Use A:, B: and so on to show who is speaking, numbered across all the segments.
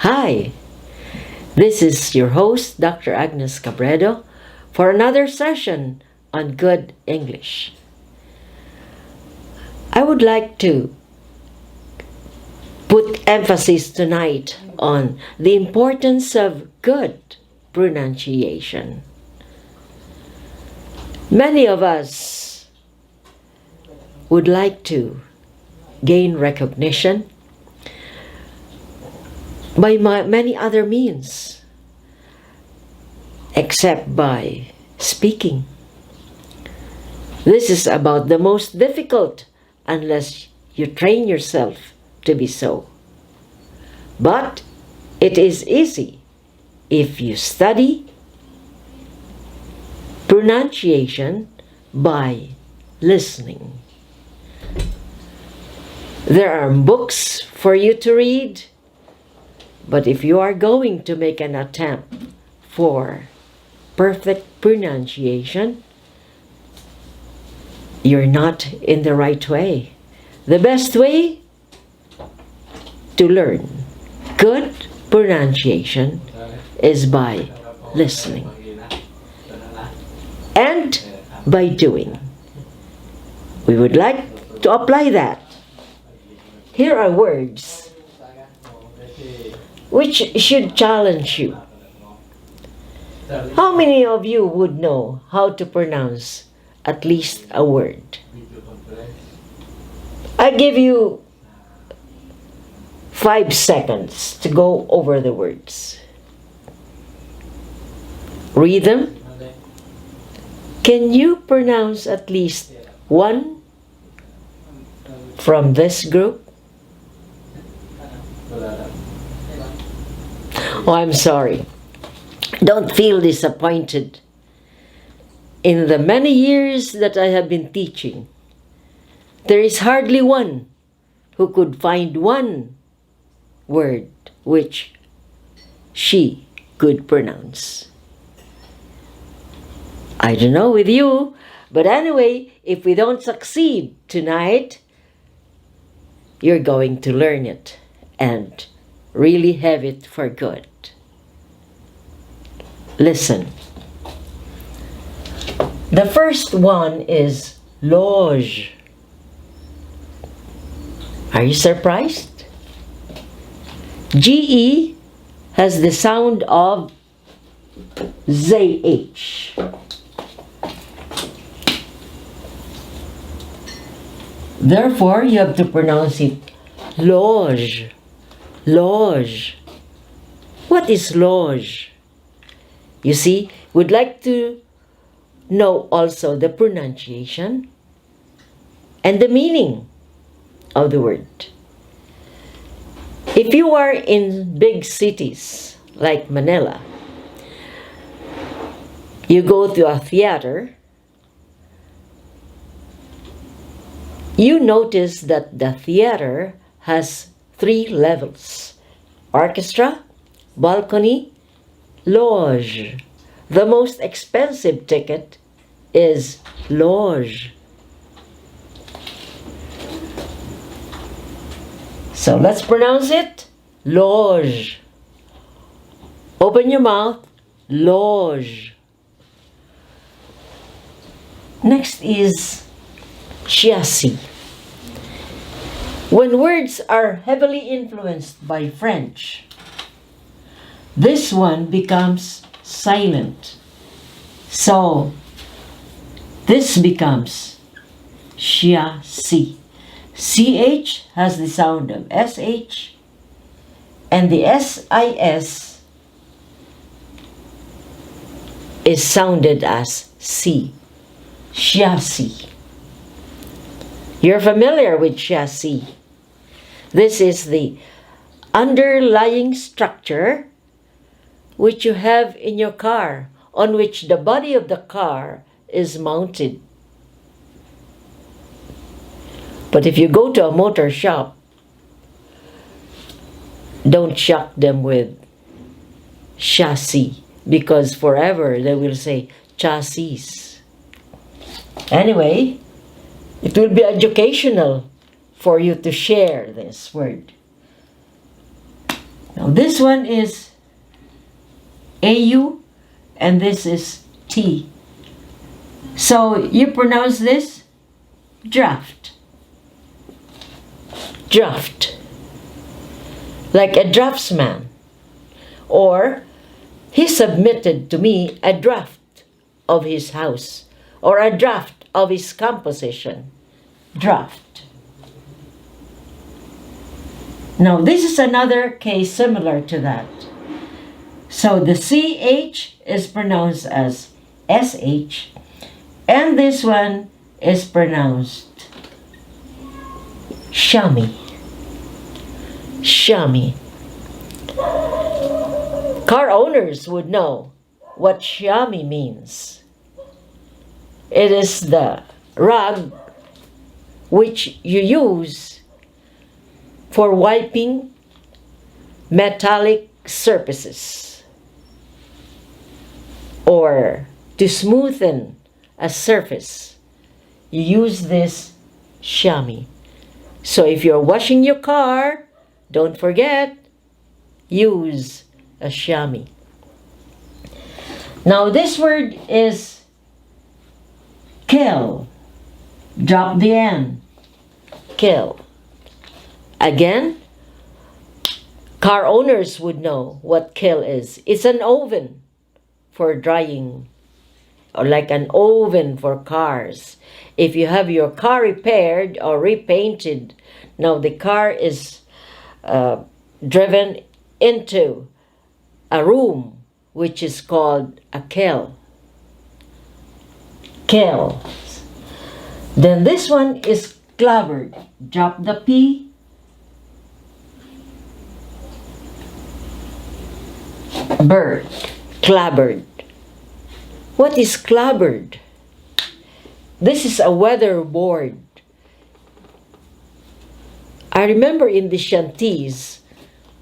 A: Hi, this is your host, Dr. Agnes Cabredo, for another session on good English. I would like to put emphasis tonight on the importance of good pronunciation. Many of us would like to gain recognition by many other means except by speaking. This is about the most difficult unless you train yourself to be so. But it is easy if you study pronunciation by listening. There are books for you to read, but if you are going to make an attempt for perfect pronunciation, you're not in the right way. The best way to learn good pronunciation is by listening and by doing. We would like to apply that. Here are words which should challenge you. How many of you would know how to pronounce at least a word? I give you 5 seconds to go over the words. Read them. Can you pronounce at least one from this group? Oh, I'm sorry. Don't feel disappointed. In the many years that I have been teaching, there is hardly one who could find one word which she could pronounce. I don't know with you, but anyway, if we don't succeed tonight, you're going to learn it and really have it for good. Listen. The first one is loge. Are you surprised? GE has the sound of ZH. Therefore, you have to pronounce it loge. Loge. What is loge? You see, we'd like to know also the pronunciation and the meaning of the word. If you are in big cities like Manila, you go to a theater, you notice that the theater has 3 levels: orchestra, balcony, loge. The most expensive ticket is loge. So let's pronounce it loge. Open your mouth, loge. Next is chassis. When words are heavily influenced by French, this one becomes silent. So this becomes chassis. CH has the sound of SH, and the SIS is sounded as C. Chassis. You're familiar with chassis. This is the underlying structure which you have in your car, on which the body of the car is mounted. But if you go to a motor shop, don't shock them with chassis, because forever they will say chassis. Anyway, it will be educational for you to share this word. Now this one is AU and this is T. So you pronounce this draft. Draft. Like a draftsman. Or he submitted to me a draft of his house or a draft of his composition. Draft. Now this is another case similar to that. So the CH is pronounced as SH and this one is pronounced Shami. Shami. Car owners would know what Shami means. It is the rag which you use for wiping metallic surfaces or to smoothen a surface. You use this Shami. So if you're washing your car, don't forget, use a Shami. Now this word is kill. Drop the N. Kill. Again, car owners would know what kill is. It's an oven for drying, or like an oven for cars. If you have your car repaired or repainted, now the car is driven into a room which is called a kill. Kill. Then this one is clobbered. Drop the P. Bird. Clobbered. What is clobbered? This is a weatherboard. I remember in the shanties,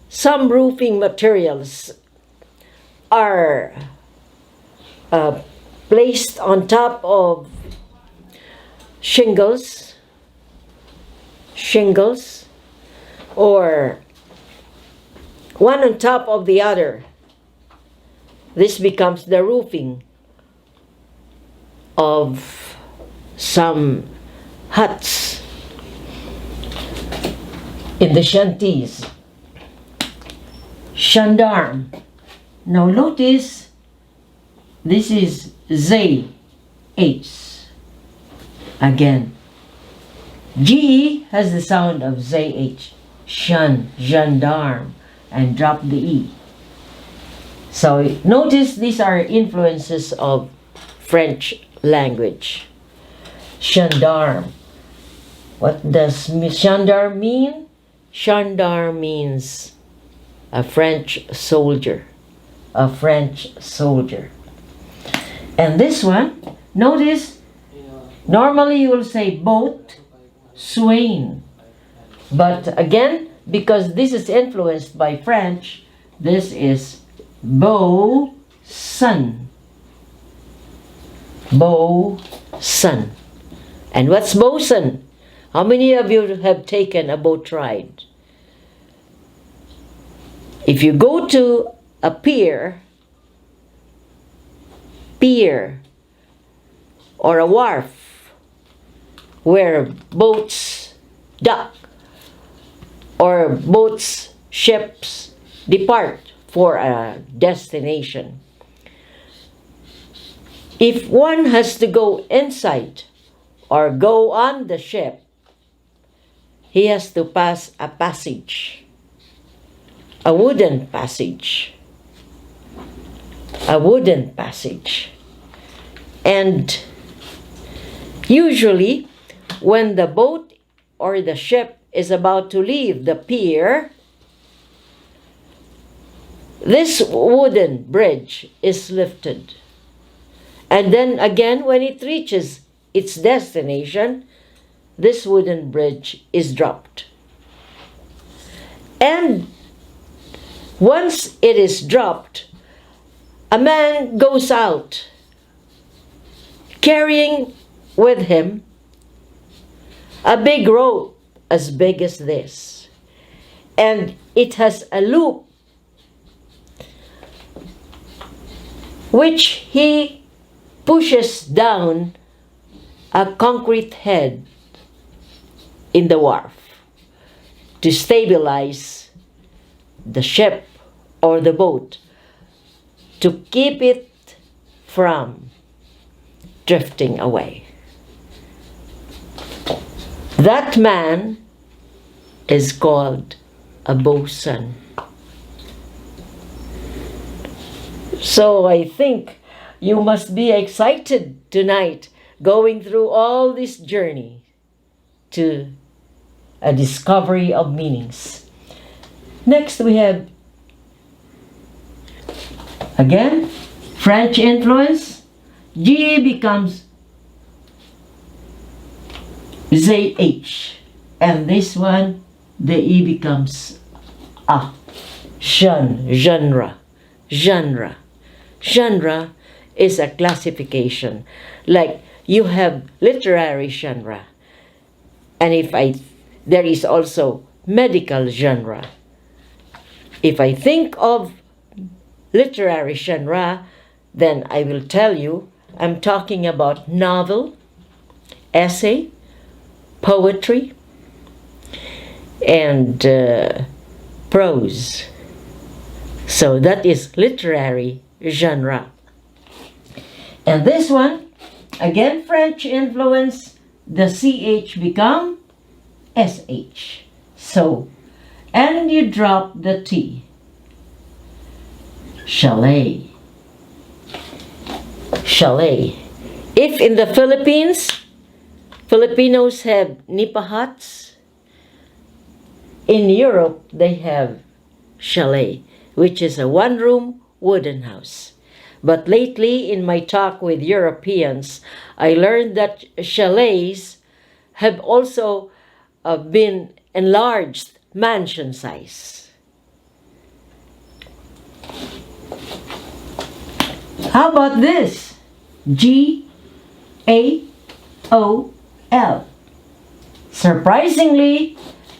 A: some roofing materials are placed on top of shingles, or one on top of the other. This becomes the roofing of some huts in the shanties. Gendarme. Now notice this is ZH. Again. GE has the sound of ZH. Gendarme. And drop the E. So notice these are influences of French language. Gendarme. What does gendarme mean? Gendarme means a French soldier. A French soldier. And this one, notice, normally you will say boat, swain. But again, because this is influenced by French, this is bosun. Bosun. And what's bosun? How many of you have taken a boat ride? If you go to a pier, or a wharf where boats dock or ships depart for a destination, if one has to go inside or go on the ship, he has to pass a passage, a wooden passage. And usually when the boat or the ship is about to leave the pier, this wooden bridge is lifted. And then again, when it reaches its destination, this wooden bridge is dropped. And once it is dropped, a man goes out carrying with him a big rope as big as this. And it has a loop which he pushes down a concrete head in the wharf to stabilize the ship or the boat, to keep it from drifting away. That man is called a bosun. So I think you must be excited tonight going through all this journey to a discovery of meanings. Next we have, again, French influence. G becomes ZH, and this one, the E becomes A. Genre. Genre is a classification. Like you have literary genre, and there is also medical genre. If I think of literary genre, then I will tell you I'm talking about novel, essay, poetry, and prose. So that is literary genre. And this one, again, French influence, the CH become SH. So, and you drop the T. Chalet. If in the Philippines, Filipinos have nipa huts, in Europe they have chalet, which is a one-room wooden house. But lately, in my talk with Europeans, I learned that chalets have also been enlarged mansion size. How about this? GAOL. Surprisingly,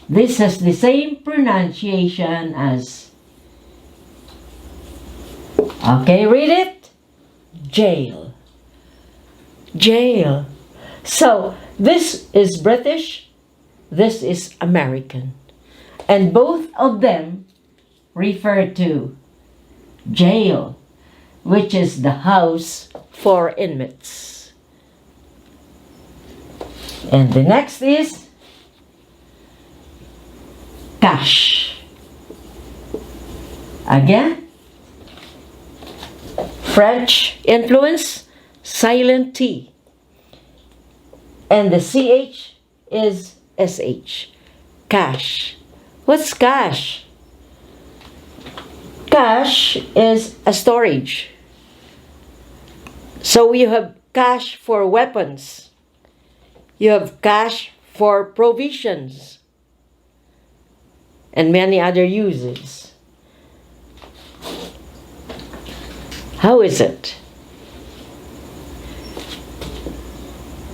A: this has the same pronunciation as, okay, read it. Jail. So this is British, this is American, and both of them refer to jail, which is the house for inmates. And the next is cash. Again, French influence, silent T. And the CH is SH. Cash. What's cash? Cash is a storage. So you have cash for weapons. You have cash for provisions. And many other uses. How is it?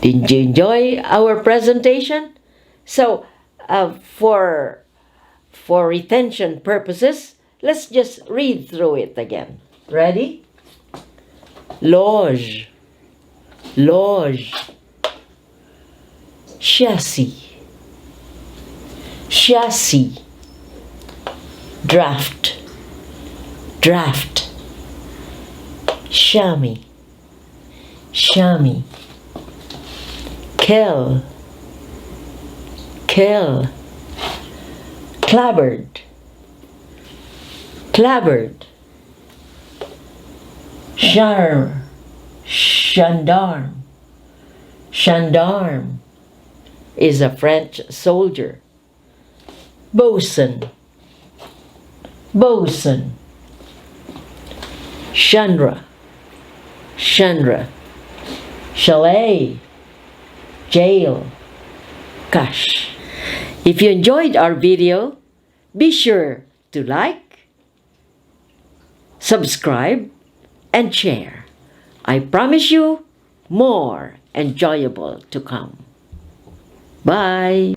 A: Did you enjoy our presentation? So, for retention purposes, let's just read through it again. Ready? Loge. Chassis. Draft. Chamois. Kill. Clabbered. Gendarme is a French soldier. Bosun. Genre. Chalet. Jail. Cash. If you enjoyed our video, be sure to like, subscribe, and share. I promise you more enjoyable to come. Bye.